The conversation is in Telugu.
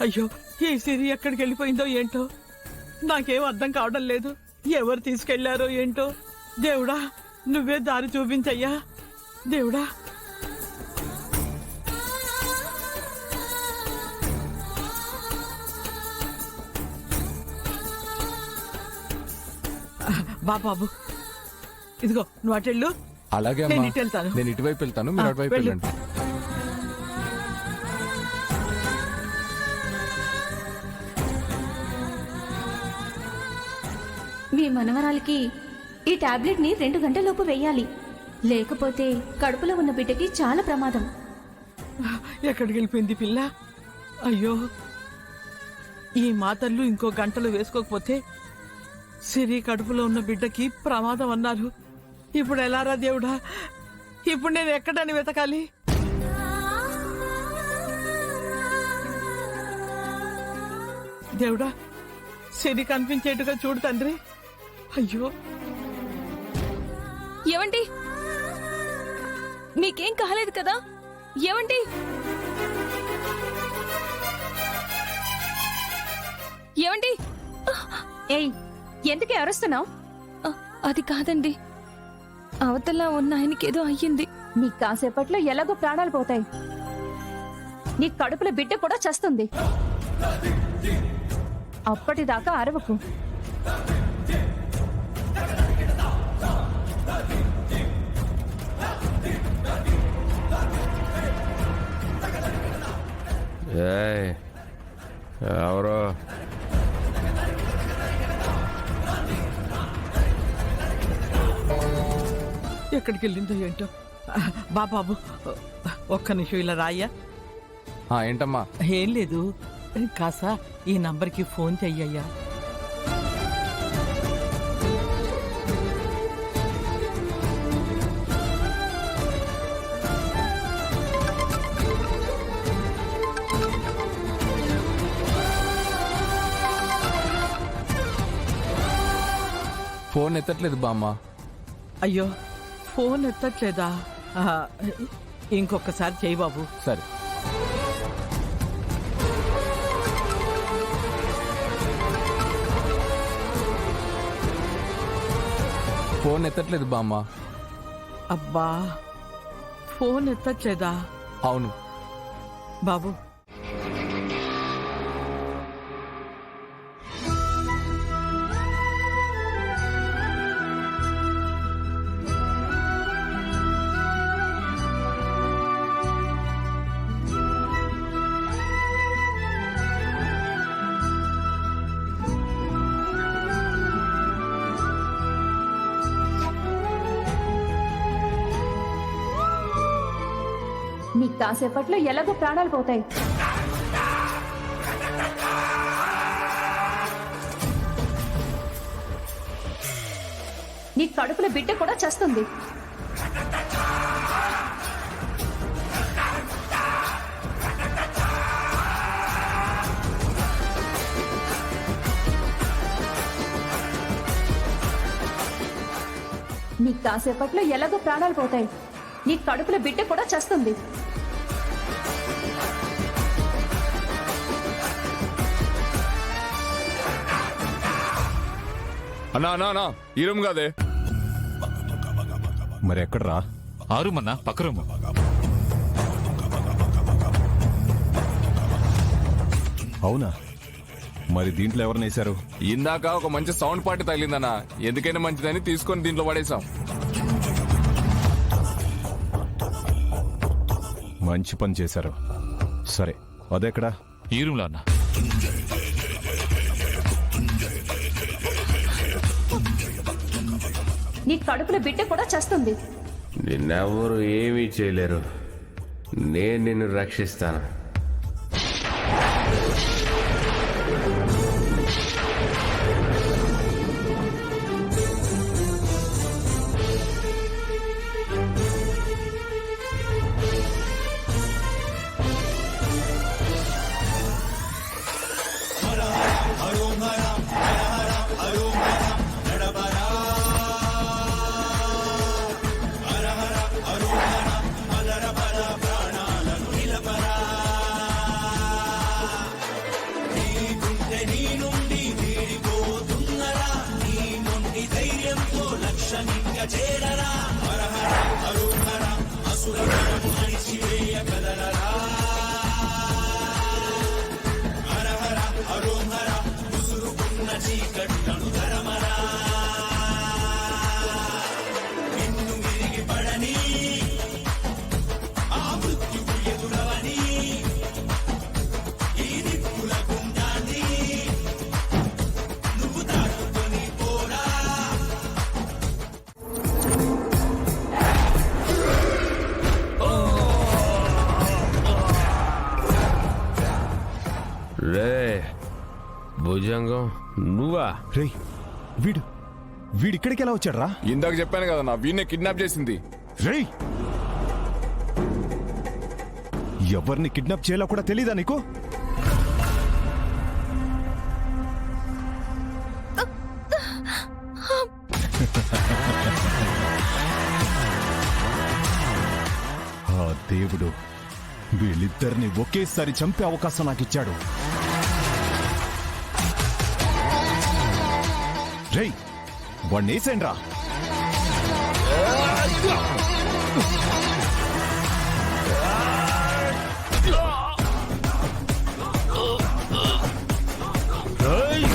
అయ్యో, ఈ సిరి ఎక్కడికి వెళ్ళిపోయిందో ఏంటో, నాకేం అర్థం కావడం లేదు. ఎవరు తీసుకెళ్లారో ఏంటో. దేవుడా, నువ్వే దారి చూపించయ్యా దేవుడా. బాబు, ఇదిగో నువ్వు అటెళ్ళు. అలాగే నేను ఇటు వెళ్తాను. నేను ఇటువైపు వెళ్తాను, మీరు అటువైపు వెళ్ళండి. మీ మనవరాలికి ఈ టాబ్లెట్ ని 2 గంటలలోపు వేయాలి, లేకపోతే కడుపులో ఉన్న బిడ్డకి చాలా ప్రమాదం. ఎక్కడికి వెళ్ళిపోయింది పిల్ల? అయ్యో, ఈ మాతర్లు ఇంకో గంటలు వేసుకోకపోతే సిరి కడుపులో ఉన్న బిడ్డకి ప్రమాదం అన్నారు. ఇప్పుడు ఎలారా దేవుడా? ఇప్పుడు నేను ఎక్కడని వెతకాలి? దేవుడా, సిరి కనిపించేట్టుగా చూడు తండ్రి. అయ్యో, ఏమండి, మీకేం కాలేదు కదా? ఏమండి, ఏమండి? ఏయ్, ఎందుకే అరుస్తున్నావు? అది కాదండి, అవతల ఉన్న ఆయనకేదో అయ్యింది. నీ కాసేపట్లో ఎలాగో ప్రాణాలు పోతాయి. నీ కడుపులో బిడ్డ కూడా చస్తుంది. అప్పటిదాకా అరవకు. ఎవరో ఎక్కడికి వెళ్ళిందో ఏంటో. బాబు, ఒక్క నిమిషం ఇలా రాయ్యా. ఏంటమ్మా? ఏం లేదు, కాస ఈ నంబర్కి ఫోన్ చెయ్యయ్యా. ఫోన్ ఎత్తట్లేదు బామ్మ. అయ్యో, ఫోన్ ఎత్తట్లేదా? ఇంకొకసారి చెయ్యి బాబు. సరే. ఫోన్ ఎత్తట్లేదు బామ్మ. అబ్బా, ఫోన్ ఎత్తట్లేదా? అవును బాబు. నీ కాసేపట్లో ఎలాగో ప్రాణాలు పోతాయి. నీ కడుపులో బిడ్డ కూడా చస్తుంది. నీ కాసేపట్లో ఎలాగో ప్రాణాలు పోతాయి. నీ కడుపులో బిడ్డ కూడా చస్తుంది. అన్నా ఈ రూమ్ కాదే. మరి ఎక్కడరా? ఆ రూమ్ అన్నా, పక్క రూమ్. అవునా? మరి దీంట్లో ఎవరినేశారు? ఇందాక ఒక మంచి సౌండ్ పార్టీ తగిలిందన్నా, ఎందుకైనా మంచిదని తీసుకొని దీంట్లో పడేసాం. మంచి పని చేశారు. సరే, అదెక్కడా? ఈ రూమ్ లో అన్నా. నీ కడుపులో బిడ్డ కూడా చస్తుంది. నిన్నెవరు ఏమీ చేయలేరు, నేను నిన్ను రక్షిస్తాను. రే భుజంగం నువ్వా? రేయ్ వీడిక్కడికి ఎలా వచ్చాడ్రా? ఇందాక చెప్పాను కదా నా వీడిని కిడ్నాప్ చేసింది. రేయ్ ఎవరిని కిడ్నాప్ చేయాలో కూడా తెలీదా నీకు? ఆ దేవుడు వీళ్ళిద్దరిని ఒకేసారి చంపే అవకాశం నాకిచ్చాడు. రేయ్ వాణ్ణి వేసేయండ్రా. ఏయ్!